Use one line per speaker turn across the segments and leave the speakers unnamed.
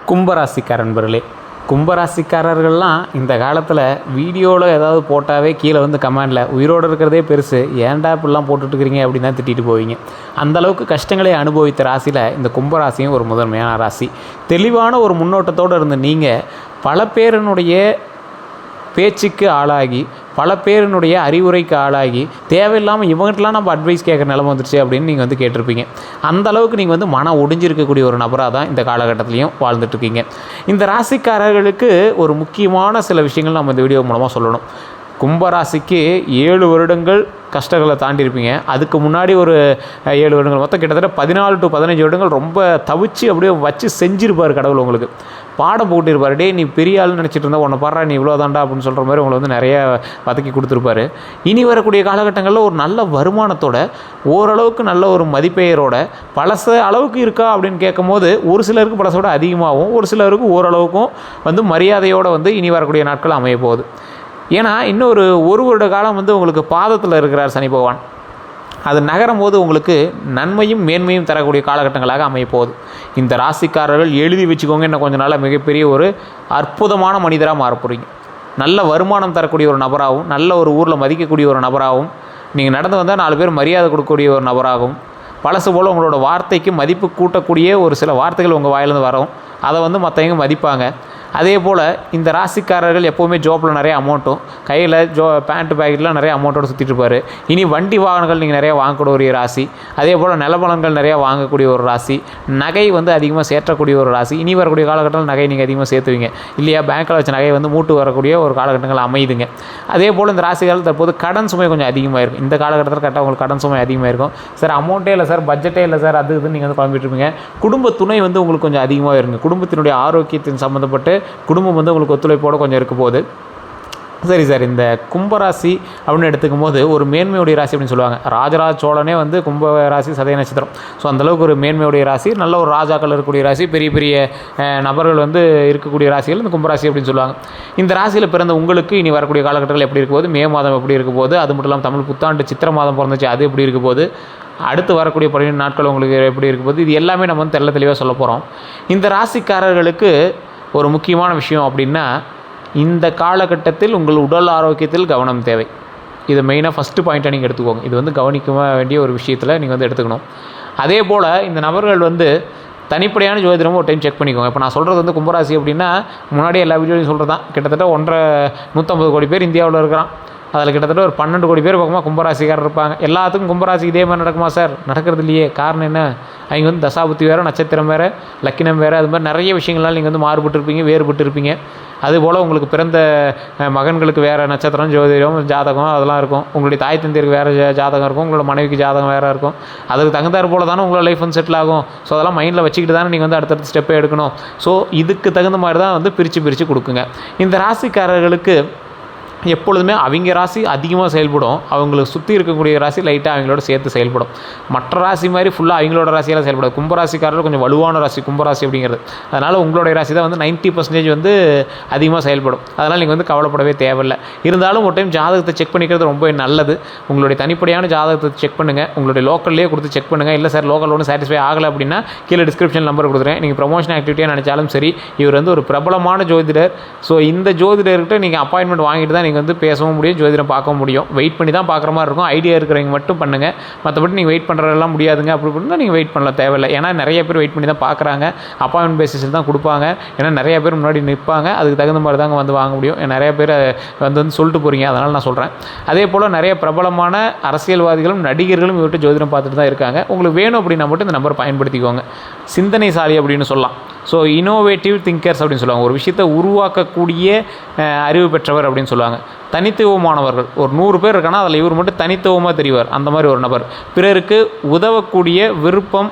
கும்பராசிக்கார நண்பர்களே, கும்பராசிக்காரர்கள்லாம் இந்த காலத்தில் வீடியோவில் ஏதாவது போட்டாவே கீழே வந்து கமெண்டில் உயிரோடு இருக்கிறதே பெருசு, ஏன்டா இப்படிலாம் போட்டுட்ருக்கிறீங்க அப்படின்னு தான் திட்டிட்டு போவீங்க. அந்தளவுக்கு கஷ்டங்களை அனுபவித்த ராசியில் இந்த கும்பராசியும் ஒரு முதன்மையான ராசி. தெளிவான ஒரு முன்னோட்டத்தோடு இருந்து நீங்கள் பல பேரினுடைய பேச்சுக்கு ஆளாகி, பல பேரினுடைய அறிவுரைக்கு ஆளாகி, தேவையில்லாமல் இவங்ககிட்டலாம் நம்ம அட்வைஸ் கேட்குற நிலமை வந்துருச்சு அப்படின்னு நீங்கள் வந்து கேட்டிருப்பீங்க. அந்தளவுக்கு நீங்கள் வந்து மன ஒடிஞ்சிருக்கக்கூடிய ஒரு நபராக தான் இந்த காலகட்டத்துலேயும் வாழ்ந்துட்டுருக்கீங்க. இந்த ராசிக்காரர்களுக்கு ஒரு முக்கியமான சில விஷயங்கள் நம்ம இந்த வீடியோ மூலமாக சொல்லணும். கும்பராசிக்கு 7 வருடங்கள் கஷ்டங்களை தாண்டியிருப்பீங்க. அதுக்கு முன்னாடி ஒரு 7 வருடங்கள், மொத்தம் கிட்டத்தட்ட 14 to 15 வருடங்கள் ரொம்ப தவிச்சு அப்படியே வச்சு செஞ்சுருப்பார் கடவுள். உங்களுக்கு பாடம் போட்டிருப்பார். டே நீ பெரிய ஆள்னு நினச்சிட்டு இருந்தால் உன்னை பாடுறா நீ இவ்வளோ தாண்டா அப்படின்னு சொல்கிற மாதிரி உங்களை வந்து நிறைய வதக்கி கொடுத்துருப்பாரு. இனி வரக்கூடிய காலகட்டங்களில் ஒரு நல்ல வருமானத்தோட, ஓரளவுக்கு நல்ல ஒரு மதிப்பெயரோட, பழச அளவுக்கு இருக்கா அப்படின்னு கேட்கும் போது ஒரு சிலருக்கு பழசோட அதிகமாகவும், ஒரு சிலருக்கு ஓரளவுக்கும் வந்து மரியாதையோடு வந்து இனி வரக்கூடிய நாட்கள் அமைய போகுது. ஏன்னா இன்னும் ஒரு வருட காலம் வந்து உங்களுக்கு பாதத்தில் இருக்கிறார் சனி பகவான். அது நகரும் போது உங்களுக்கு நன்மையும் மேன்மையும் தரக்கூடிய காலகட்டங்களாக அமையப்போகுது. இந்த ராசிக்காரர்கள் எழுதி வச்சுக்கோங்க, இன்னும் கொஞ்சம் நாளாக மிகப்பெரிய ஒரு அற்புதமான மனிதராக மாறப்போகிறீங்க. நல்ல வருமானம் தரக்கூடிய ஒரு நபராகவும், நல்ல ஒரு ஊரில் மதிக்கக்கூடிய ஒரு நபராகவும், நீங்கள் நடந்து வந்தால் 4 பேர் மரியாதை கொடுக்கக்கூடிய ஒரு நபராகவும், பழசு போல் உங்களோட வார்த்தைக்கு மதிப்பு கூட்டக்கூடிய ஒரு சில வார்த்தைகள் உங்கள் வாயிலிருந்து வரும். அதை வந்து மற்றவங்க மதிப்பாங்க. அதே போல் இந்த ராசிக்காரர்கள் எப்போவுமே ஜோப்பில் நிறைய அமௌண்ட்டும், கையில் பேண்ட்டு பேக்கெட்லாம் நிறைய அமௌண்ட்டோடு சுற்றிட்டு இருப்பார். இனி வண்டி வாகனங்கள் நீங்கள் நிறையா வாங்கக்கூடிய ஒரு ராசி. அதே போல் நிலபலன்கள் நிறையா வாங்கக்கூடிய ஒரு ராசி. நகை வந்து அதிகமாக சேர்த்தக்கூடிய ஒரு ராசி. இனி வரக்கூடிய காலகட்டத்தில் நகை நீங்கள் அதிகமாக சேர்த்துவீங்க இல்லையா? பேங்க்கில் வச்ச நகை வந்து மூட்டு வரக்கூடிய ஒரு காலகட்டங்கள் அமையுதுங்க. அதே போல் இந்த ராசிகள் தற்போது கடன் சுமை கொஞ்சம் அதிகமாக இருக்கும். இந்த காலகட்டத்தில் கரெக்டாக உங்களுக்கு கடன் சுமை அதிகமாக இருக்கும். சார் அமௌண்ட்டே இல்லை சார், பட்ஜெட்டே இல்லை சார், அது இதுன்னு நீங்கள் வந்து குழம்பிட்டு இருப்பீங்க. குடும்ப துணை வந்து உங்களுக்கு கொஞ்சம் அதிகமாக இருங்க. குடும்பத்தினுடைய ஆரோக்கியத்தின் சம்மந்தப்பட்டு குடும்பம் வந்து உங்களுக்கு ஒத்துழைப்போடு கொஞ்சம் இருக்க போகுது. சரி சார், இந்த கும்பராசி அப்படின்னு எடுத்துக்கும் போது ஒரு மேன்மையுடைய ராசி அப்படின்னு சொல்லுவாங்க. ராஜராஜ சோழனே வந்து கும்பராசி சதய நட்சத்திரம். ஸோ அந்தளவுக்கு ஒரு மேன்மையுடைய ராசி, நல்ல ஒரு ராஜாக்கள் இருக்கக்கூடிய ராசி, பெரிய பெரிய நபர்கள் வந்து இருக்கக்கூடிய ராசிகள் இந்த கும்பராசி அப்படின்னு சொல்லுவாங்க. இந்த ராசியில் பிறந்த உங்களுக்கு இனி வரக்கூடிய காலகட்டங்கள் எப்படி இருக்க போது, மே மாதம் எப்படி இருக்க போது, அது மட்டும் இல்லாமல் தமிழ் புத்தாண்டு சித்திரை மாதம் பிறந்துச்சு, அது எப்படி இருக்க போது, அடுத்து வரக்கூடிய 12 நாட்கள் உங்களுக்கு எப்படி இருக்க போது, இது எல்லாமே நம்ம வந்து தெளிவாக சொல்ல போகிறோம். இந்த ராசிக்காரர்களுக்கு ஒரு முக்கியமான விஷயம் அப்படின்னா, இந்த காலகட்டத்தில் உங்கள் உடல் ஆரோக்கியத்தில் கவனம் தேவை. இதை மெயினாக ஃபஸ்ட்டு பாயிண்ட்டாக நீங்கள் எடுத்துக்கோங்க. இது வந்து கவனிக்க வேண்டிய ஒரு விஷயத்தில் நீங்கள் வந்து எடுத்துக்கணும். அதே போல் இந்த நபர்கள் வந்து தனிப்படையான ஜோதிடமும் ஒரு டைம் செக் பண்ணிக்கோங்க. இப்போ நான் சொல்கிறது வந்து கும்பராசி அப்படின்னா, முன்னாடி எல்லா வீடியோலையும் சொல்கிறது தான். கிட்டத்தட்ட 150 கோடி பேர் இந்தியாவில் இருக்கிறான். அதில் கிட்டத்தட்ட ஒரு 12 கோடி பேர் பக்கமாக கும்பராசிக்காரர் இருப்பாங்க. எல்லாத்துக்கும் கும்பராசிக்கு இதே மாதிரி நடக்குமா சார்? நடக்கிறது இல்லையே. காரணம் என்ன? அவங்க வந்து தசாபுத்தி வேறு, நட்சத்திரம் வேறு, லக்கினம் வேறு, அது மாதிரி நிறைய விஷயங்கள்லாம் நீங்கள் வந்து மாறுபட்டு வேறுபட்டு இருப்பீங்க. அதுபோல் உங்களுக்கு பிறந்த மகன்களுக்கு வேறு நட்சத்திரம், ஜோதிடம், ஜாதகம் அதெல்லாம் இருக்கும். உங்களுடைய தாய் தந்தையருக்கு வேறு ஜாதகம் இருக்கும். உங்களோட மனைவிக்கு ஜாதகம் வேறு இருக்கும். அதுக்கு தகுந்தாற் போல் தானே உங்களோட லைஃப் வந்து செட்டில் ஆகும். ஸோ அதெல்லாம் மைண்டில் வச்சுக்கிட்டு தானே நீங்கள் வந்து அடுத்தடுத்த ஸ்டெப்பை எடுக்கணும். ஸோ இதுக்கு தகுந்த மாதிரி தான் வந்து பிரித்து கொடுக்குங்க. இந்த ராசிக்காரர்களுக்கு எப்பொழுதுமே அவங்க ராசி அதிகமாக செயல்படும். அவங்களுக்கு சுற்றி இருக்கக்கூடிய ராசி லைட்டாக அவங்களோட சேர்த்து செயல்படும். மற்ற ராசி மாதிரி ஃபுல்லாக அவங்களோட ராசியெல்லாம் செயல்படும். கும்பராசிக்காரர்கள் கொஞ்சம் வலுவான ராசி கும்பராசி அப்படிங்கிறது. அதனால் உங்களுடைய ராசி தான் வந்து 90% வந்து அதிகமாக செயல்படும். அதனால் நீங்கள் வந்து கவலைப்படவே தேவையில்லை. இருந்தாலும் ஒரு டைம் ஜாதகத்தை செக் பண்ணிக்கிறது ரொம்ப நல்லது. உங்களுடைய தனிப்படையான ஜாதகத்தை செக் பண்ணுங்கள். உங்களுடைய லோக்கல்லே கொடுத்து செக் பண்ணுங்கள். இல்லை சார் லோக்கல் ஒன்றும் சாட்டிஸ்ஃபை ஆகலை அப்படின்னா கீழே டிஸ்கிரிப்ஷன் நம்பர் கொடுத்துறேன். நீங்கள் ப்ரமோஷன் ஆக்டிவிட்டியாக நினச்சாலும் சரி, இவர் வந்து ஒரு பிரபலமான ஜோதிடர். ஸோ இந்த ஜோதிடர்கிட்ட நீங்கள் அப்பாயின்மெண்ட் வாங்கிட்டு தான் நீங்கள் வந்து பேசவும் முடியும், ஜோதிடம் பார்க்க முடியும். வெயிட் பண்ணி தான் பார்க்குற மாதிரி இருக்கும். ஐடியா இருக்கிறவங்க மட்டும் பண்ணுங்கள். மற்றபடி நீங்கள் வெயிட் பண்ணுறதெல்லாம் முடியாதுங்க. அப்படி பண்ணால் நீங்கள் வெயிட் பண்ணல தேவையில்லை. ஏன்னா நிறைய பேர் வெயிட் பண்ணி தான் பார்க்குறாங்க. அப்பாயின்மெண்ட் பேசிஸில் தான் கொடுப்பாங்க. ஏன்னா நிறைய பேர் முன்னாடி நிற்பாங்க. அதுக்கு தகுந்த மாதிரி தாங்க வந்து வாங்க முடியும். நிறைய பேர் வந்து சொல்லிட்டு போகிறீங்க, அதனால் நான் சொல்கிறேன். அதே போல் நிறைய பிரபலமான அரசியல்வாதிகளும் நடிகர்களும் இவர்கிட்ட ஜோதிடம் பார்த்துட்டு தான் இருக்காங்க. உங்களுக்கு வேணும் அப்படின்னா மட்டும் இந்த நம்பரை பயன்படுத்திக்கோங்க. சிந்தனைசாலி அப்படின்னு சொல்லலாம். ஸோ இனோவேட்டிவ் திங்கர்ஸ் அப்படின்னு சொல்லுவாங்க. ஒரு விஷயத்தை உருவாக்கக்கூடிய அறிவு பெற்றவர் அப்படின்னு சொல்லுவாங்க. தனித்துவமானவர்கள். ஒரு 100 பேர் இருக்கானா அதில் இவர் மட்டும் தனித்துவமாக தெரிவார். அந்த மாதிரி ஒரு நபர். பிறருக்கு உதவக்கூடிய விருப்பம்,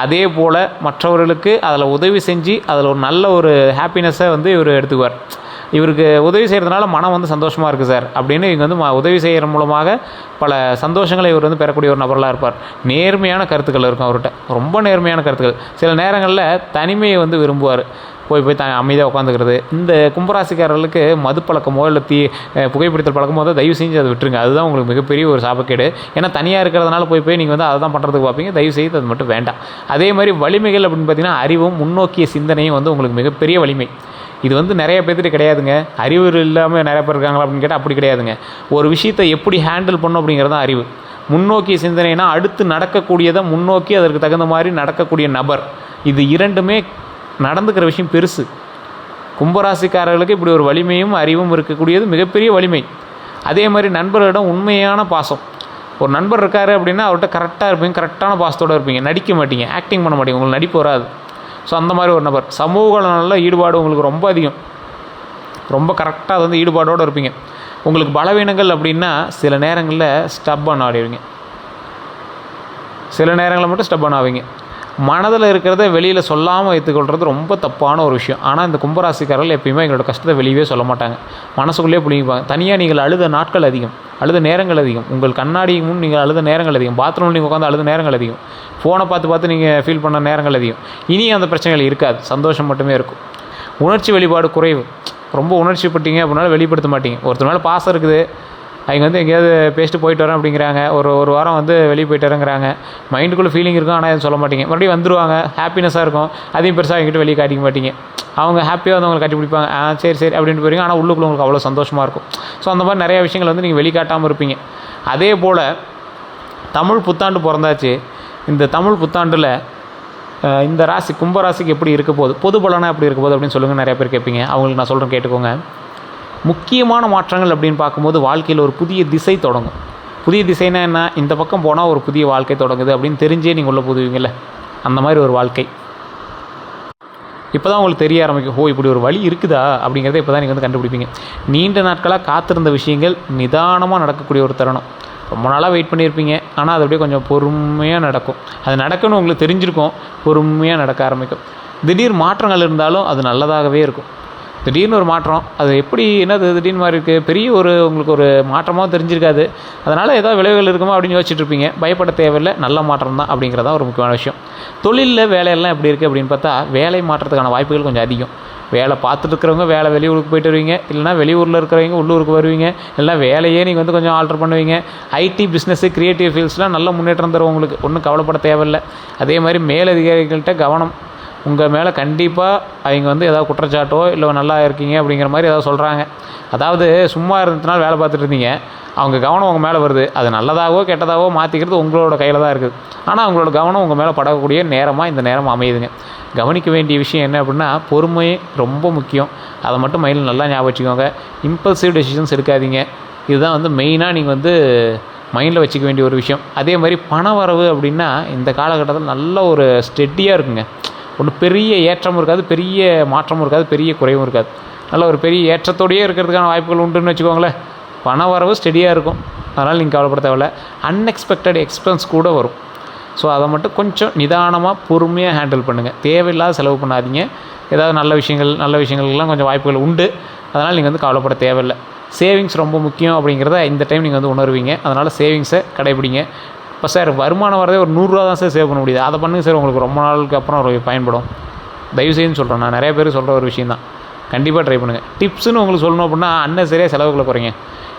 அதே போல் மற்றவர்களுக்கு அதில் உதவி செஞ்சு அதில் ஒரு நல்ல ஒரு ஹாப்பினஸ்ஸை வந்து இவர் எடுத்துக்குவார். இவருக்கு உதவி செய்கிறதுனால மனம் வந்து சந்தோஷமாக இருக்குது சார் அப்படின்னு இவங்க வந்து உதவி செய்கிற மூலமாக பல சந்தோஷங்களை இவர் வந்து பெறக்கூடிய ஒரு நபர்களாக இருப்பார். நேர்மையான கருத்துக்கள் இருக்கும் அவர்கிட்ட, ரொம்ப நேர்மையான கருத்துக்கள். சில நேரங்களில் தனிமையை வந்து விரும்புவார். போய் அமைதியாக உட்காந்துக்கிறது. இந்த கும்பராசிக்காரர்களுக்கு மது பழக்கமோ இல்லை புகைப்பிடித்தல் பழக்கமோ தான் தயவு செஞ்சு அதை விட்டுருங்க. அதுதான் உங்களுக்கு மிகப்பெரிய ஒரு சாபக்கேடு. ஏன்னா தனியாக இருக்கிறதுனால போய் நீங்கள் வந்து அதை தான் பண்ணுறதுக்கு பார்ப்பீங்க. தயவு செய்து அது மட்டும் வேண்டாம். அதே மாதிரி வலிமைகள் அப்படின்னு பார்த்தீங்கன்னா அறிவும் முன்னோக்கிய சிந்தனையும் வந்து உங்களுக்கு மிகப்பெரிய வலிமை. இது வந்து நிறைய பேர்த்துட்டு கிடையாதுங்க. அறிவு இல்லாமல் நிறைய பேர் இருக்காங்களா அப்படின்னு கேட்டால் அப்படி கிடையாதுங்க. ஒரு விஷயத்தை எப்படி ஹேண்டில் பண்ணணும் அப்படிங்கிறது தான் அறிவு. முன்னோக்கிய சிந்தனைனா அடுத்து நடக்கக்கூடியதை முன்னோக்கி அதற்கு தகுந்த மாதிரி நடக்கக்கூடிய நபர். இது இரண்டுமே நடந்துக்கிற விஷயம் பெருசு. கும்பராசிக்காரர்களுக்கு இப்படி ஒரு வலிமையும் அறிவும் இருக்கக்கூடியது மிகப்பெரிய வலிமை. அதே மாதிரி நண்பர்களிடம் உண்மையான பாசம். ஒரு நண்பர் இருக்கார் அப்படின்னா அவர்கிட்ட கரெக்டாக இருப்பீங்க, கரெக்டான பாசத்தோடு இருப்பீங்க, நடிக்க மாட்டீங்க, ஆக்டிங் பண்ண மாட்டீங்க, உங்களுக்கு நடிப்பு வராது. ஸோ அந்த மாதிரி ஒரு நபர். சமூக நல்ல ஈடுபாடு உங்களுக்கு ரொம்ப அதிகம், ரொம்ப கரெக்டாக அது வந்து ஈடுபாடோடு இருப்பீங்க. உங்களுக்கு பலவீனங்கள் அப்படின்னா சில நேரங்களில் ஸ்டப்பான ஆடுவீங்க, சில நேரங்களில் மட்டும் ஸ்டப்பான ஆவீங்க. மனதில் இருக்கிறத வெளியில் சொல்லாமல் வைத்துக்கொள்வது ரொம்ப தப்பான ஒரு விஷயம். ஆனால் இந்த கும்பராசிக்காரர்கள் எப்பயுமே எங்களோட கஷ்டத்தை வெளியே சொல்ல மாட்டாங்க, மனசுக்குள்ளேயே புளிப்பாங்க. தனியாக நீங்கள் அழுத நாட்கள் அதிகம், அழுத நேரங்கள் அதிகம், உங்கள் கண்ணாடி முன் நீங்கள் அழுத நேரங்கள் அதிகம், பாத்ரூமில் நீங்கள் உட்காந்து அழுத நேரங்கள் அதிகம், ஃபோனை பார்த்து நீங்கள் ஃபீல் பண்ண நேரங்கள் அதிகம். இனி அந்த பிரச்சனைகள் இருக்காது, சந்தோஷம் மட்டுமே இருக்கும். உணர்ச்சி வெளிப்பாடு குறைவு. ரொம்ப உணர்ச்சிப்பட்டீங்க அப்படின்னால வெளிப்படுத்த மாட்டீங்க. ஒருத்தர் மேலே பாசம் இருக்குது, அவங்க வந்து எங்கேயாவது பேசிட்டு போயிட்டு வரேன் அப்படிங்கிறாங்க, ஒரு வாரம் வந்து வெளியே போயிட்டு வரேங்கிறாங்க, மைண்டுக்குள்ளே ஃபீலிங் இருக்கும், ஆனால் எதுவும் சொல்ல மாட்டீங்க. மறுபடியும் வந்துடுவாங்க, ஹாப்பினஸாக இருக்கும், அதையும் பெருசாக எங்கிட்ட வெளியே காட்டிக்க மாட்டீங்க. அவங்க ஹாப்பியாக வந்து அவங்களை கட்டி பிடிப்பாங்க, சரி அப்படின்ட்டு போயிருங்க. ஆனால் உள்ளுக்குள்ள உங்களுக்கு அவ்வளோ சந்தோஷமாக இருக்கும். ஸோ அந்த மாதிரி நிறையா விஷயங்கள் வந்து நீங்கள் வெளிக்காட்டாமல் இருப்பீங்க. அதே போல் தமிழ் புத்தாண்டு பிறந்தாச்சு. இந்த தமிழ் புத்தாண்டில் இந்த ராசி கும்பராசிக்கு எப்படி இருக்க போகுது, பொது பலனாக எப்படி இருக்க போகுது அப்படின்னு சொல்லுங்கள். நிறைய பேர் கேட்பீங்க, அவங்களுக்கு நான் சொல்கிறேன் கேட்டுக்கோங்க. முக்கியமான மாற்றங்கள் அப்படின்னு பார்க்கும்போது வாழ்க்கையில் ஒரு புதிய திசை தொடங்கும். புதிய திசைனா என்ன, இந்த பக்கம் போனால் ஒரு புதிய வாழ்க்கை தொடங்குது அப்படின்னு தெரிஞ்சே நீங்கள் உள்ளே போதுவீங்கள்ல, அந்த மாதிரி ஒரு வாழ்க்கை இப்போ தான் உங்களுக்கு தெரிய ஆரம்பிக்கும். இப்படி ஒரு வழி இருக்குதா அப்படிங்கிறத இப்போ தான் நீங்கள் வந்து கண்டுபிடிப்பீங்க. நீண்ட நாட்களாக காத்திருந்த விஷயங்கள் நிதானமாக நடக்கக்கூடிய ஒரு தருணம். ரொம்ப நாளாக வெயிட் பண்ணியிருப்பீங்க, ஆனால் அது அப்படியே கொஞ்சம் பொறுமையாக நடக்கும். அது நடக்கணும்னு உங்களுக்கு தெரிஞ்சிருக்கும், பொறுமையாக நடக்க ஆரம்பிக்கும். திடீர் மாற்றங்கள் இருந்தாலும் அது நல்லதாகவே இருக்கும். திடீர்னு ஒரு மாற்றம், அது எப்படி என்னது திடீர்னு மாதிரி இருக்குது, பெரிய உங்களுக்கு ஒரு மாற்றமாக தெரிஞ்சிருக்காது, அதனால் ஏதாவது விளைவுகள் இருக்குமா அப்படின்னு யோசிச்சுட்டு இருப்பீங்க. பயப்பட தேவையில்லை, நல்ல மாற்றம் தான் அப்படிங்கிறதான் ஒரு முக்கியமான விஷயம். தொழிலில் வேலையெல்லாம் எப்படி இருக்குது அப்படின்னு பார்த்தா வேலை மாற்றத்துக்கான வாய்ப்புகள் கொஞ்சம் அதிகம். வேலை பார்த்துட்டு இருக்கிறவங்க வேலை வெளியூருக்கு போய்ட்டு வருவீங்க, இல்லைனா வெளியூரில் இருக்கிறவங்க உள்ளூருக்கு வருவீங்க, இல்லைனா வேலையே நீங்கள் வந்து கொஞ்சம் ஆல்டர் பண்ணுவீங்க. ஐடி பிஸ்னஸ்ஸு கிரியேட்டிவ் ஃபீல்ட்ஸ்லாம் நல்ல முன்னேற்றம் தரும் உங்களுக்கு, ஒன்றும் கவலைப்பட தேவையில்லை. அதே மாதிரி மேலதிகாரிகள்கிட்ட கவனம். உங்கள் மேலே கண்டிப்பாக அவங்க வந்து ஏதாவது குற்றச்சாட்டோ இல்லை நல்லா இருக்கீங்க அப்படிங்கிற மாதிரி ஏதாவது சொல்கிறாங்க. அதாவது சும்மா இருந்ததுனால வேலை பார்த்துட்டு இருந்தீங்க, அவங்க கவனம் உங்கள் மேலே வருது. அது நல்லதாகவோ கெட்டதாகவோ மாற்றிக்கிறது உங்களோட கையில் தான் இருக்குது. ஆனால் அவங்களோட கவனம் உங்கள் மேலே படக்கூடிய நேரமாக இந்த நேரம் அமையுதுங்க. கவனிக்க வேண்டிய விஷயம் என்ன அப்படின்னா பொறுமை ரொம்ப முக்கியம். அதை மட்டும் மைண்டில் நல்லா ஞாபகம் வச்சுக்கோங்க. இம்பல்சிவ் டெசிஷன்ஸ் எடுக்காதீங்க. இதுதான் வந்து மெயினாக நீங்கள் வந்து மைண்டில் வச்சுக்க வேண்டிய ஒரு விஷயம். அதே மாதிரி பண வரவு அப்படின்னா இந்த காலகட்டத்தில் நல்ல ஒரு ஸ்டெடியாக இருக்குங்க. ஒன்று பெரிய ஏற்றமும் இருக்காது, பெரிய மாற்றமும் இருக்காது, பெரிய குறைவும் இருக்காது. நல்ல ஒரு பெரிய ஏற்றத்தோடையே இருக்கிறதுக்கான வாய்ப்புகள் உண்டுன்னு வச்சுக்கோங்களேன். பண வரவு ஸ்டெடியாக இருக்கும், அதனால் நீங்கள் கவலைப்பட தேவையில்ல. அன்எக்ஸ்பெக்டட் எக்ஸ்பென்ஸ் கூட வரும். ஸோ அதை மட்டும் கொஞ்சம் நிதானமாக பொறுமையாக ஹேண்டில் பண்ணுங்கள். தேவையில்லாத செலவு பண்ணாதீங்க. ஏதாவது நல்ல விஷயங்கள்லாம் கொஞ்சம் வாய்ப்புகள் உண்டு, அதனால் நீங்கள் வந்து கவலைப்பட தேவையில்லை. சேவிங்ஸ் ரொம்ப முக்கியம் அப்படிங்கிறத இந்த டைம் நீங்கள் வந்து உணர்வீங்க. அதனால் சேவிங்ஸை கடைபிடிங்க. இப்போ சார் வருமானம் வரதே ஒரு 100 ரூபா தான் சார் சேவ் பண்ண முடியுது, அதை பண்ணுங்கள் சார், உங்களுக்கு ரொம்ப நாளுக்கு அப்புறம் ஒரு பயன்படும். தயவுசெய்துன்னு சொல்கிறேன், நான் நிறைய பேர் சொல்கிற ஒரு விஷயம் தான். கண்டிப்பாக ட்ரை பண்ணுங்கள். டிப்ஸ்னு உங்களுக்கு சொல்லணும் அப்படின்னா அன்னசரியாக செலவுகளை குறைங்க.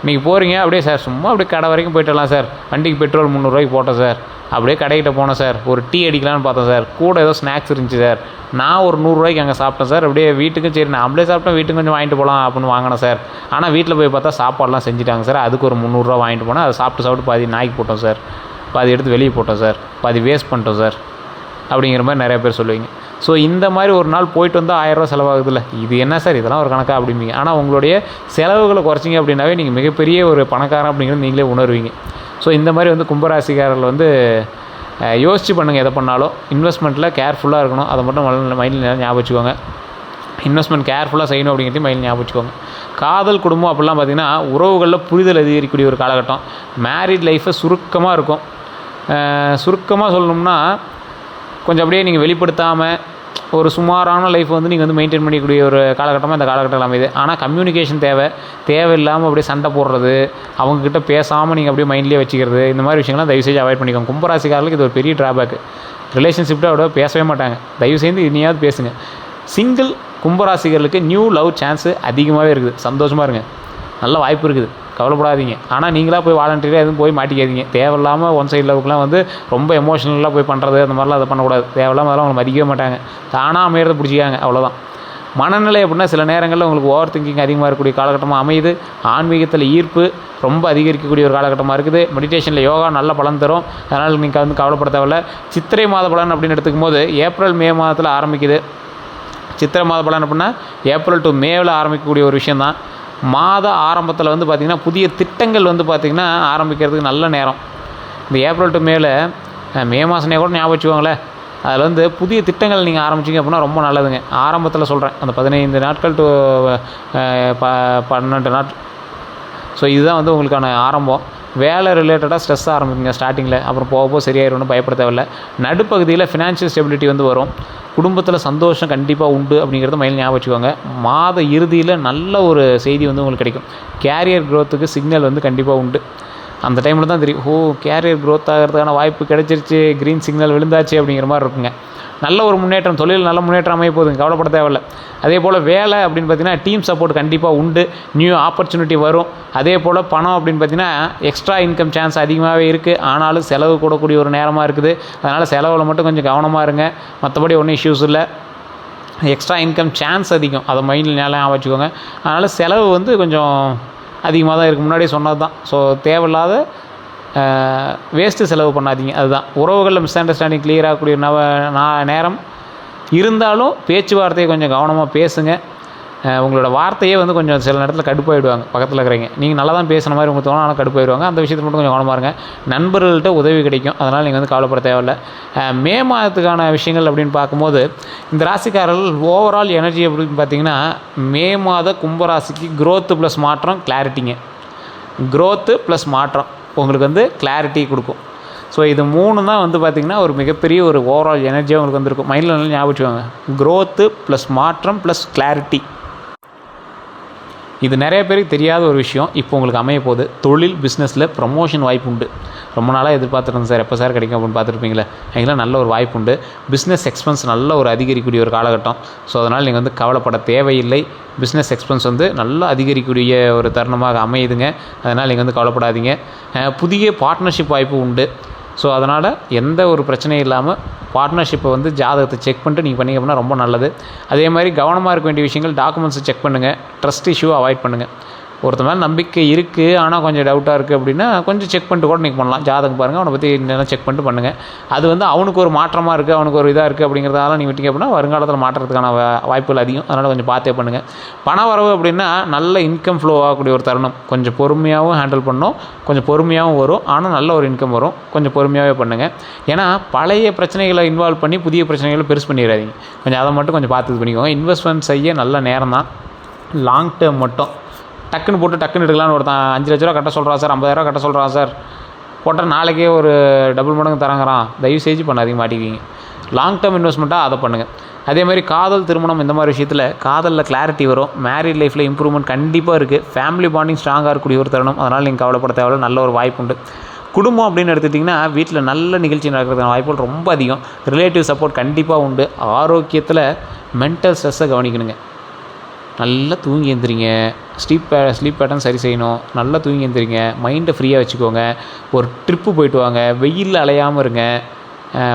இன்றைக்கி போகிறீங்க அப்படியே சார் சும்மா அப்படியே கடை வரைக்கும் போய்ட்டுலாம் சார், வண்டிக்கு பெட்ரோல் 300 ரூபாய்க்கு போட்டேன் சார், அப்படியே கடைக்கிட்ட போனேன் சார், ஒரு டீ அடிக்கலான்னு பார்த்தேன் சார், கூட ஏதோ ஸ்நாக்ஸ் இருந்துச்சு சார், நான் ஒரு 100 ரூபாய்க்கு அங்கே சாப்பிட்டேன் சார், அப்படியே வீட்டுக்கும் சரி நான் அப்படியே சாப்பிட்டேன், வீட்டுக்கு கொஞ்சம் வாங்கிட்டு போகலாம் அப்படின்னு வாங்கினேன் சார். ஆனால் வீட்டில் போய் பார்த்தா சாப்பாடெலாம் செஞ்சுட்டாங்க சார், அதுக்கு ஒரு 300 ரூபா வாங்கிட்டு போனேன், அதை சாப்பிட்டு பாதி நாய்க்கு போட்டோம் சார், பாதி எடுத்து வெளியே போட்டோம் சார், பாதி வேஸ்ட் பண்ணிட்டோம் சார் அப்படிங்கிற மாதிரி நிறைய பேர் சொல்லுவீங்க. ஸோ இந்த மாதிரி ஒரு நாள் போயிட்டு வந்தால் 1000 ரூபா செலவாகுதுல்ல, இது என்ன சார் இதெல்லாம் ஒரு கணக்கா அப்படிம்பீங்க. ஆனால் உங்களுடைய செலவுகளை குறைச்சிங்க அப்படின்னாவே நீங்கள் மிகப்பெரிய ஒரு பணக்காரன் அப்படிங்கிறது நீங்களே உணர்வீங்க. ஸோ இந்த மாதிரி வந்து கும்பராசிக்காரர்கள் வந்து யோசித்து பண்ணுங்கள். எதை பண்ணாலும் இன்வெஸ்ட்மெண்ட்டில் கேர்ஃபுல்லாக இருக்கணும், அதை மட்டும் மைண்டில் ஞாபகம் வச்சுக்கோங்க. இன்வெஸ்ட்மெண்ட் கேர்ஃபுல்லாக செய்யணும் அப்படிங்கிறதையும் மைண்டில் ஞாபகம் வச்சுக்கோங்க. காதல் குடும்பம் அப்படிலாம் பார்த்திங்கன்னா உறவுகளில் புரிதல் அதிகரிக்கக்கூடிய ஒரு காலகட்டம். மேரிட் லைஃப்பை சுருக்கமாக இருக்கும். சுருக்கமாக சொல்லணும்னா கொஞ்சம் அப்படியே நீங்கள் வெளிப்படுத்தாமல் ஒரு சுமாரான லைஃப் வந்து நீங்கள் வந்து மெயின்டைன் பண்ணிக்கூடிய ஒரு காலகட்டமாக இந்த காலகட்டம் அமையுது. ஆனால் கம்யூனிகேஷன் தேவையில்லாமல் அப்படியே சண்டை போடுறது, அவங்கக்கிட்ட பேசாமல் நீங்கள் அப்படியே மைண்ட்லேயே வச்சுக்கிறது, இந்த மாதிரி விஷயங்கள்லாம் தயவுசெய்து அவாய்ட் பண்ணிக்கோங்க. கும்பராசிக்காரர்களுக்கு இது ஒரு பெரிய ட்ராபேக். ரிலேஷன்ஷிப்ட அவ்வளோ பேசவே மாட்டாங்க. தயவுசெய்து இனியாவது பேசுங்க. சிங்கிள் கும்பராசிகளுக்கு நியூ லவ் சான்ஸு அதிகமாகவே இருக்குது. சந்தோஷமாக இருங்க, நல்ல வாய்ப்பு இருக்குது, கவலைப்படாதீங்க. ஆனால் நீங்களாக போய் வாலண்டியராக எதுவும் போய் மாட்டிக்காதீங்க. தேவையில்லாமல் ஒன் சைட் லவ்க்குலாம் வந்து ரொம்ப எமோஷனலாக போய் பண்ணுறது அந்த மாதிரிலாம் அதை பண்ணக்கூடாது. தேவையில்லாமல் அதெல்லாம் அவங்க மதிக்கவே மாட்டாங்க. தானாக அமையிறத பிடிச்சிக்காங்க, அவ்வளோதான். மனநிலை அப்படின்னா சில நேரங்களில் உங்களுக்கு ஓவர் திங்கிங் அதிகமாக இருக்கக்கூடிய காலகட்டமாக அமையுது. ஆன்மீகத்தில் ஈர்ப்பு ரொம்ப அதிகரிக்கக்கூடிய ஒரு காலகட்டமாக இருக்குது. மெடிடேஷனில் யோகா நல்ல பலன் தரும். அதனால் நீங்கள் வந்து கவலைப்பட தேவையில்ல. சித்திரை மாத பலன் அப்படின்னு எடுத்துக்கும் போது ஏப்ரல் மே மாதத்தில் ஆரம்பிக்குது. சித்திரை மாத பலன் அப்படின்னா ஏப்ரல் டு மேவில் ஆரம்பிக்கக்கூடிய ஒரு விஷயந்தான். மாத ஆரம்பத்தில் வந்து பார்த்திங்கன்னா புதிய திட்டங்கள் வந்து பார்த்திங்கன்னா ஆரம்பிக்கிறதுக்கு நல்ல நேரம். இந்த ஏப்ரல் டு மேவில் மே மாதமே கூட ஞாபகம் வச்சுக்கோங்களேன். அதில் வந்து புதிய திட்டங்கள் நீங்கள் ஆரம்பிச்சிங்க அப்படின்னா ரொம்ப நல்லதுங்க. ஆரம்பத்தில் சொல்கிறேன், அந்த 15 நாட்கள் டு 12 நாட்கள். ஸோ இதுதான் வந்து உங்களுக்கான ஆரம்பம். வேலை ரிலேட்டடாக ஸ்ட்ரெஸ் ஆரம்பிக்குங்க ஸ்டார்டிங்கில், அப்புறம் போக போக சரியாயிடும்னு பயப்பட தேவையில்லை. நடுப்பகுதியில் ஃபினான்ஷியல் ஸ்டெபிலிட்டி வந்து வரும். குடும்பத்தில் சந்தோஷம் கண்டிப்பாக உண்டு அப்படிங்கிறத மைண்டில் ஞாபகம் வச்சுக்கோங்க. மாத இறுதியில் நல்ல ஒரு செய்தி வந்து உங்களுக்கு கிடைக்கும். கேரியர் க்ரோத்துக்கு சிக்னல் வந்து கண்டிப்பாக உண்டு. அந்த டைமில் தான் தெரியும், கேரியர் க்ரோத் ஆகிறதுக்கான வாய்ப்பு கிடைச்சிருச்சு, க்ரீன் சிக்னல் விழுந்தாச்சு அப்படிங்கிற மாதிரி இருக்குங்க. நல்ல ஒரு முன்னேற்றம், தொழில் நல்ல முன்னேற்றம் அமைய போகுதுங்க, கவலைப்பட தேவையில்லை. அதே போல் வேலை அப்படின்னு பார்த்திங்கன்னா டீம் சப்போர்ட் கண்டிப்பாக உண்டு. நியூ ஆப்பர்ச்சுனிட்டி வரும். அதே போல் பணம் அப்படின்னு பார்த்திங்கன்னா எக்ஸ்ட்ரா இன்கம் சான்ஸ் அதிகமாகவே இருக்குது. ஆனாலும் செலவு கூடக்கூடிய ஒரு நேரமாக இருக்குது. அதனால் செலவில் மட்டும் கொஞ்சம் கவனமாக இருங்க. மற்றபடி ஒன்றும் இஷ்யூஸ் இல்லை. எக்ஸ்ட்ரா இன்கம் சான்ஸ் அதிகம், அதை மைண்டில் ஞாபகம் வச்சுக்கோங்க. அதனால் செலவு வந்து கொஞ்சம் அதிகமாக தான் இருக்குது. முன்னாடியே சொன்னது தான். ஸோ தேவையில்லாத வேஸ்ட்டு செலவு பண்ணாதீங்க. அதுதான் உறவுகளில் மிஸ் அண்டர்ஸ்டாண்டிங் கிளியர் ஆகக்கூடிய நேரம் இருந்தாலும் பேச்சுவார்த்தையை கொஞ்சம் கவனமாக பேசுங்க. உங்களோட வார்த்தையே வந்து கொஞ்சம் சில நேரத்தில் கடுப்பாயிடுவாங்க பக்கத்தில் இருக்கிறீங்க. நீங்கள் நல்லா தான் பேசுன மாதிரி உங்களுக்கு தோணும், ஆனால் கடுப்பாயிடுவாங்க. அந்த விஷயத்தில் மட்டும் கொஞ்சம் கவனமாக இருங்க. நண்பர்கள்ட்ட உதவி கிடைக்கும், அதனால் நீங்கள் வந்து கவலைப்பட தேவையில்லை. மே மாதத்துக்கான விஷயங்கள் அப்படின்னு பார்க்கும்போது இந்த ராசிக்காரர்கள் ஓவரால் எனர்ஜி அப்படின்னு பார்த்திங்கன்னா மே மாத கும்பராசிக்கு க்ரோத்து ப்ளஸ் மாற்றம், கிளாரிட்டிங்க. க்ரோத்து ப்ளஸ் மாற்றம் உங்களுக்கு வந்து கிளாரிட்டி கொடுக்கும். ஸோ இது 3 தான் வந்து பார்த்திங்கன்னா ஒரு மிகப்பெரிய ஒரு ஓவரால் எனர்ஜியாக உங்களுக்கு வந்துருக்கும். மைண்டில் நல்லா ஞாபகம் வச்சுக்கோங்க. க்ரோத்து ப்ளஸ் மாற்றம் ப்ளஸ் கிளாரிட்டி. இது நிறைய பேருக்கு தெரியாத ஒரு விஷயம். இப்போ உங்களுக்கு அமைய போகுது. தொழில் பிஸ்னஸில் ப்ரமோஷன் வாய்ப்பு உண்டு. ரொம்ப நாளாக எதிர்பார்த்துருந்தேன் சார், எப்போ சார் கிடைக்கும் அப்படின்னு பார்த்துருப்பீங்களே, அதெல்லாம் நல்ல ஒரு வாய்ப்பு உண்டு. பிஸ்னஸ் எக்ஸ்பென்ஸ் நல்ல ஒரு அதிகரிக்கக்கூடிய ஒரு காலகட்டம். ஸோ அதனால் நீங்கள் வந்து கவலைப்பட தேவையில்லை. பிஸ்னஸ் எக்ஸ்பென்ஸ் வந்து நல்லா அதிகரிக்கக்கூடிய ஒரு தருணமாக அமையுதுங்க. அதனால் நீங்கள் வந்து கவலைப்படாதீங்க. புதிய பார்ட்னர்ஷிப் வாய்ப்பு உண்டு. ஸோ அதனால் எந்த ஒரு பிரச்சனையும் இல்லாமல் பார்ட்னர்ஷிப்பை வந்து ஜாதகத்தை செக் பண்ணிட்டு நீங்கள் பண்ணிங்க அப்படின்னா ரொம்ப நல்லது. அதே மாதிரி கவனமாக இருக்க வேண்டிய விஷயங்கள், டாக்குமெண்ட்ஸை செக் பண்ணுங்கள். ட்ரஸ்ட் இஷ்யூவை அவாய்ட் பண்ணுங்கள். ஒருத்த மேலே நம்பிக்கை இருக்குது ஆனால் கொஞ்சம் டவுட்டாக இருக்குது அப்படின்னா கொஞ்சம் செக் பண்ணிட்டு கூட நீங்கள் பண்ணலாம். ஜாதகம் பாருங்கள், அவனை பற்றி என்னென்ன செக் பண்ணிட்டு பண்ணுங்கள். அது வந்து அவனுக்கு ஒரு மாற்றமாக இருக்குது, அவனுக்கு ஒரு இதாக இருக்குது அப்படிங்கிறதால நீங்கள் விட்டீங்க அப்படின்னா வருங்காலத்தில் மாற்றத்துக்கான வாய்ப்புகள் அதிகம். அதனால் கொஞ்சம் பார்த்தே பண்ணுங்கள். பண வரவு அப்படின்னா நல்ல இன்கம் ஃப்ளோ ஆகக்கூடிய ஒரு தருணம். கொஞ்சம் பொறுமையாகவும் ஹேண்டில் பண்ணணும், கொஞ்சம் பொறுமையாகவும் வரும். ஆனால் நல்ல ஒரு இன்கம் வரும். கொஞ்சம் பொறுமையாகவே பண்ணுங்கள். ஏன்னா பழைய பிரச்சனைகளை இன்வால்வ் பண்ணி புதிய பிரச்சனைகளை பெருசு பண்ணிடாதீங்க. கொஞ்சம் அதை மட்டும் கொஞ்சம் பார்த்து பண்ணிக்கோங்க. இன்வெஸ்ட்மெண்ட் செய்ய நல்ல நேரம் தான். லாங் டேர்ம் மட்டும் டக்குன்னு போட்டு டக்குன்னு எடுக்கலான்னு ஒருத்தன் 5 லட்ச ரூபா கட்ட சொல்கிறான் சார், 50,000 கட்ட சொல்கிறான் சார், போட்டால் நாளைக்கே ஒரு டபுள் மடங்கு தரங்கிறான். தயவு செஞ்சு பண்ணாதீங்க, மாட்டிக்குவீங்க. லாங் டேர்ம் இன்வெஸ்ட்மெண்ட்டாக அதை பண்ணுங்கள். அதே மாதிரி காதல், திருமணம் இந்த மாதிரி விஷயத்தில் காதலில் கிளாரிட்டி வரும். மேரிட் லைஃப்பில் இம்ப்ரூவ்மெண்ட் கண்டிப்பாக இருக்குது. ஃபேமிலி பாண்டிங் ஸ்ட்ராங்காக இருக்கக்கூடிய ஒரு தருணம். அதனால் நீங்கள் கவலைப்பட தேவையில்ல, நல்ல ஒரு வாய்ப்பு உண்டு. குடும்பம் அப்படின்னு எடுத்துட்டிங்கன்னா வீட்டில் நல்ல நிகழ்ச்சி நடக்கிறதுக்கான வாய்ப்புகள் ரொம்ப அதிகம். ரிலேட்டிவ் சப்போர்ட் கண்டிப்பாக உண்டு. ஆரோக்கியத்தில் மென்டல் ஸ்ட்ரெஸ்ஸை கவனிக்கணுங்க. நல்லா தூங்கி எழுந்திரிங்க. ஸ்லீப் பேட்டர்ன் சரி செய்யணும். நல்லா தூங்கி எழுந்திரிங்க. மைண்டை ஃப்ரீயாக வச்சுக்கோங்க. ஒரு ட்ரிப்பு போயிட்டு வாங்க. வெயிலில் அலையாமல் இருங்க.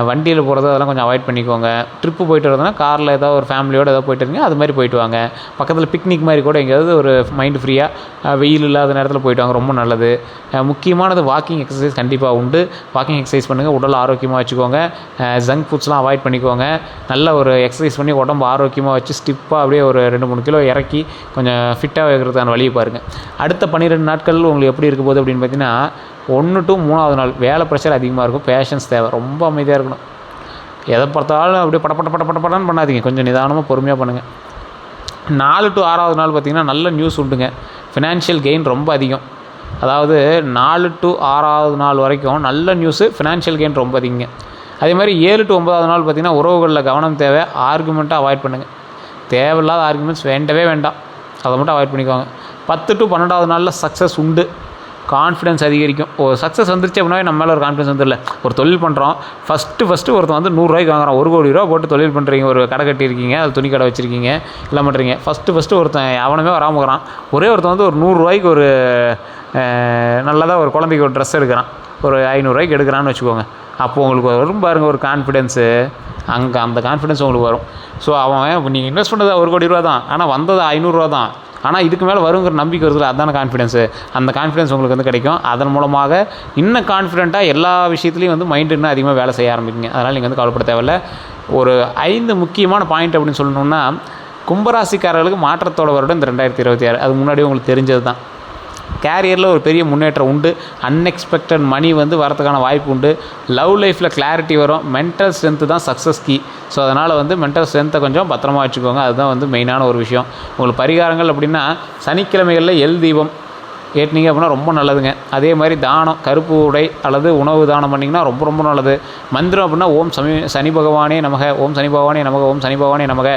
வண்டியில் போகிறது அதெல்லாம் கொஞ்சம் அவாய்ட் பண்ணிக்கோங்க. ட்ரிப்பு போயிட்டு வரதுனா காரில் ஏதாவது ஒரு ஃபேமிலியோடு ஏதாவது போயிட்டு இருங்க, அது மாதிரி போயிட்டு வாங்க. பக்கத்தில் பிக்னிக் மாதிரி கூட எங்கேயாவது ஒரு மைண்டு ஃப்ரீயாக வெயில் இல்லாத நேரத்தில் போயிட்டு வாங்க, ரொம்ப நல்லது. முக்கியமானது வாக்கிங் எக்ஸசைஸ் கண்டிப்பாக உண்டு. வாக்கிங் எக்ஸசைஸ் பண்ணுங்கள், உடல் ஆரோக்கியமாக வச்சுக்கோங்க. ஜங்க் ஃபுட்ஸ்லாம் அவாய்ட் பண்ணிக்கோங்க. நல்ல ஒரு எக்ஸசைஸ் பண்ணி உடம்பு ஆரோக்கியமாக வச்சு ஸ்டிப்பாக அப்படியே ஒரு 2-3 கிலோ இறக்கி கொஞ்சம் ஃபிட்டாக வைக்கிறதுக்கான வழியை பாருங்கள். அடுத்த 12 நாட்கள் உங்களுக்கு எப்படி இருக்க போகுது அப்படின்னு பார்த்தீங்கன்னா 1 to 3வது நாள் வேலை ப்ரெஷர் அதிகமாக இருக்கும். பேஷன்ஸ் தேவை. ரொம்ப அமைதியாக இருக்கணும். எதை பார்த்தாலும் அப்படியே படப்படன்னு பண்ணாதீங்க. கொஞ்சம் நிதானமாக பொறுமையாக பண்ணுங்கள். 4 to 6வது நாள் பார்த்திங்கன்னா நல்ல நியூஸ் உண்டுங்க. ஃபினான்ஷியல் கெயின் ரொம்ப அதிகம். அதாவது 4 to 6வது நாள் வரைக்கும் நல்ல நியூஸு, ஃபினான்ஷியல் கெயின் ரொம்ப அதிகங்க. அதே மாதிரி 7 to 9வது நாள் பார்த்திங்கன்னா உறவுகளில் கவனம் தேவை. ஆர்குமெண்ட்டாக அவாய்ட் பண்ணுங்கள். தேவையில்லாத ஆர்குமெண்ட்ஸ் வேண்டவே வேண்டாம். அதை மட்டும் அவாய்ட் பண்ணிக்கோங்க. 10 to 12வது நாளில் சக்ஸஸ் உண்டு. கான்ஃபிடன்ஸ் அதிகரிக்கும். ஒரு சக்ஸஸ் வந்துருச்சு அப்படின்னா நம்ம மேலே ஒரு கான்ஃபிடன்ஸ் வந்துடல. ஒரு தொழில் பண்ணுறோம், ஃபஸ்ட்டு ஒருத்தன் வந்து 100 ரூபாய்க்கு வாங்குறான். 1 கோடி ரூபா போட்டு தொழில் பண்ணுறீங்க, ஒரு கடை கட்டியிருக்கீங்க, அது துணி கடை வச்சுருக்கீங்க, எல்லாம் பண்ணுறீங்க. ஃபஸ்ட்டு ஒருத்தன் அவனமே வராமல் இருக்கிறான். ஒரே ஒருத்தன் வந்து ஒரு 100 ரூபாய்க்கு ஒரு நல்லதாக ஒரு குழந்தைக்கு ஒரு ட்ரெஸ் எடுக்கிறான், ஒரு 500 ரூபாய்க்கு எடுக்கிறான்னு வச்சுக்கோங்க. அப்போது உங்களுக்கு வரும் பாருங்கள் ஒரு கான்ஃபிடென்ஸு, அங்கே அந்த கான்ஃபிடென்ஸ் உங்களுக்கு வரும். ஸோ அவன் நீங்கள் இன்வெஸ்ட் பண்ணது 1 கோடி ரூபா தான், ஆனால் வந்தது 500 ரூபா தான், ஆனால் இதுக்கு மேலே வருங்கிற நம்பிக்கை வருதுல, அதுதான கான்ஃபிடென்ஸு. அந்த கான்ஃபிடென்ஸ் உங்களுக்கு வந்து கிடைக்கும். அதன் மூலமாக இன்னும் கான்ஃபிடென்ட்டாக எல்லா விஷயத்துலையும் வந்து மைண்டு இன்னும் அதிகமாக வேலை செய்ய ஆரம்பிக்குங்க. அதனால் நீங்கள் வந்து கவலைப்பட தேவையில்ல. ஒரு 5 முக்கியமான பாயிண்ட் அப்படின்னு சொல்லணுன்னா, கும்பராசிக்காரர்களுக்கு மாற்றத்தோட வருடம் இந்த 2026. அது முன்னாடி உங்களுக்கு தெரிஞ்சது தான். கேரியரில் ஒரு பெரிய முன்னேற்றம் உண்டு. அன்எக்ஸ்பெக்டட் மணி வந்து வரதுக்கான வாய்ப்பு உண்டு. லவ் லைஃப்பில் கிளாரிட்டி வரும். மென்டல் ஸ்ட்ரென்த்து தான் சக்ஸஸ் கீ. ஸோ அதனால் வந்து மென்டல் ஸ்ட்ரென்த்தை கொஞ்சம் பத்திரமா வச்சுக்கோங்க. அதுதான் வந்து மெயினான ஒரு விஷயம். உங்களுக்கு பரிகாரங்கள் அப்படின்னா, சனிக்கிழமைகளில் எள் தீபம் ஏற்றினீங்க அப்படின்னா ரொம்ப நல்லதுங்க. அதே மாதிரி தானம், கருப்பு உடை அல்லது உணவு தானம் பண்ணிங்கன்னா ரொம்ப ரொம்ப நல்லது. மந்திரம் அப்படின்னா ஓம் சனி பகவானே நமக, ஓம் சனி பகவானே நமக, ஓம் சனி பகவானே நமக,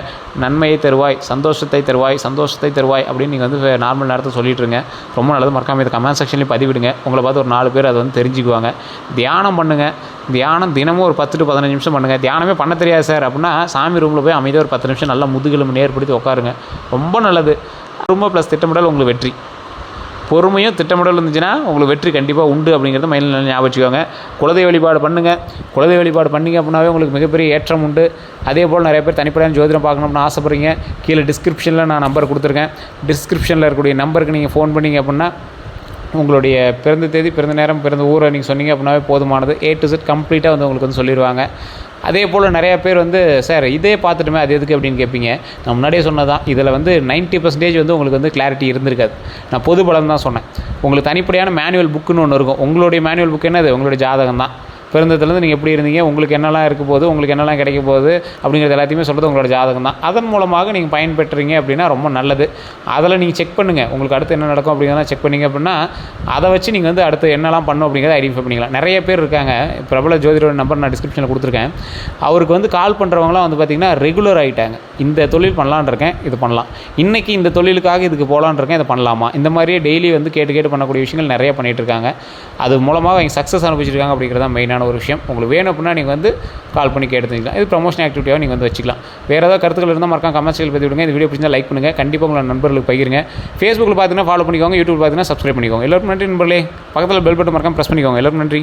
நன்மையை தருவாய், சந்தோஷத்தை தருவாய், சந்தோஷத்தை தருவாய் அப்படின்னு நீங்கள் வந்து நார்மல் நேரத்தை சொல்லிட்டுருங்க. ரொம்ப நல்லது. மறக்காமல் இதை கமெண்ட் செக்ஷன்லேயும் பதிவிடுங்க. உங்களை பார்த்து ஒரு 4 பேர் அதை வந்து தெரிஞ்சுக்குவாங்க. தியானம் பண்ணுங்கள். தியானம் தினமும் ஒரு 10 to 15 நிமிஷம் பண்ணுங்கள். தியானமே பண்ண தெரியாது சார் அப்படின்னா, சாமி ரூமில் போய் அமைதியாக ஒரு 10 நிமிஷம் நல்லா முதுகெலும்பு நேர்படுத்தி உட்காருங்க. ரொம்ப நல்லது. ரொம்ப ப்ளஸ் திட்டமிடல் உங்களுக்கு வெற்றி. பொறுமையும் திட்டமிடல் இருந்துச்சுன்னா உங்களுக்கு வெற்றி கண்டிப்பாக உண்டு அப்படிங்கிறத மைண்டில் நல்லா ஞாபகம் வச்சுக்கோங்க. குலதெய்வ வழிபாடு பண்ணுங்கள். குலதெய்வ வழிபாடு பண்ணிங்க அப்படின்னாவே உங்களுக்கு மிகப்பெரிய ஏற்றம் உண்டு. அதே போல் நிறைய பேர் தனிப்படையான ஜோதிடம் பார்க்கணும்னு ஆசைப்படுறீங்க. கீழே டிஸ்கிரிப்ஷனில் நான் நம்பர் கொடுத்துருக்கேன். டிஸ்கிரிப்ஷனில் இருக்கக்கூடிய நம்பருக்கு நீங்கள் ஃபோன் பண்ணிங்க அப்படின்னா, உங்களுடைய பிறந்த தேதி, பிறந்த நேரம், பிறந்த ஊரை நீங்கள் சொன்னீங்க அப்படின்னாவே போதுமானது. A to Z கம்ப்ளீட்டாக வந்து உங்களுக்கு வந்து சொல்லிடுவாங்க. அதே போல் நிறையா பேர் வந்து சார் இதே பார்த்துட்டுமே அது எதுக்கு அப்படின்னு கேட்பீங்க. நான் முன்னாடியே சொன்னதான், இதில் வந்து 90% வந்து உங்களுக்கு வந்து கிளாரிட்டி இருந்திருக்காது. நான் பொது பலம் தான் சொன்னேன். உங்களுக்கு தனிப்படையான மேனுவல் புக்குன்னு ஒன்று இருக்கும். உங்களுடைய மேனுவல் புக் என்னது? உங்களுடைய ஜாதகம் தான். பிறந்ததுலேருந்து நீங்கள் எப்படி இருந்தீங்க, உங்களுக்கு என்னெல்லாம் இருக்க போகுது, உங்களுக்கு என்னெல்லாம் கிடைக்க போகுது அப்படிங்கிறது எல்லாத்தையுமே சொல்கிறது உங்களோட ஜாதகம் தான். அதன் மூலமாக நீங்கள் பயன்பெற்றீங்க அப்படின்னா ரொம்ப நல்லது. அதில் நீங்கள் செக் பண்ணுங்கள். உங்களுக்கு அடுத்து என்ன நடக்கும் அப்படிங்கிறத செக் பண்ணிங்க அப்படின்னா, அதை வச்சு நீங்கள் வந்து அடுத்து என்னெல்லாம் பண்ணணும் அப்படிங்கிறத ஐடென்டிஃபை பண்ணிக்கலாம். நிறைய பேர் இருக்காங்க. பிரபல ஜோதிடரோட நம்பர் நான் டிஸ்கிரிப்ஷனில் கொடுத்துருக்கேன். அவருக்கு வந்து கால் பண்ணுறவங்களாம் வந்து பார்த்திங்கன்னா ரெகுலர் ஆகிட்டாங்க. இந்த தொழில் பண்ணலான் இருக்கேன், இது பண்ணலாம். இன்றைக்கி இந்த தொழிலுக்காக இதுக்கு போகலான் இருக்கேன், இதை பண்ணலாமா, இந்த மாதிரியே டெய்லி வந்து கேட்டு பண்ணக்கூடிய விஷயங்கள் நிறைய பண்ணிகிட்டு இருக்காங்க. அது மூலமாக அவங்க சக்ஸஸ் அனுபவிச்சிருக்காங்க அப்படிங்கிறது தான் மெயினான ஒரு விஷயம். உங்களுக்கு வேணும் அப்படின்னா நீங்கள் வந்து கால் பண்ணி கேட்டுக்கலாம். இது ப்ரமோஷன் ஆக்டிவிட்டியாக நீங்கள் வந்து வச்சுக்கலாம். வேறு ஏதாவது கருத்துக்கள் இருந்தால் மறக்காம கமெண்ட்ஸ்கள் பற்றி விடுங்க. இந்த வீடியோ பிடிச்சா லைக் பண்ணுங்கள். கண்டிப்பாக உங்களோட நண்பர்களுக்கு பகிருங்க. ஃபேஸ்புக்கில் பார்த்தீங்கன்னா ஃபாலோ பண்ணிக்கோங்க, யூடியூப் பார்த்தீங்கன்னா சப்ஸ்கிரைப் பண்ணிக்கோங்க. எல்லாருக்கும் நன்றி நண்பர்களே. பக்கத்தில் பெல் பட்டன் மறக்காம ப்ரெஸ் பண்ணிக்கோங்க. எல்லாருக்கும் நன்றி.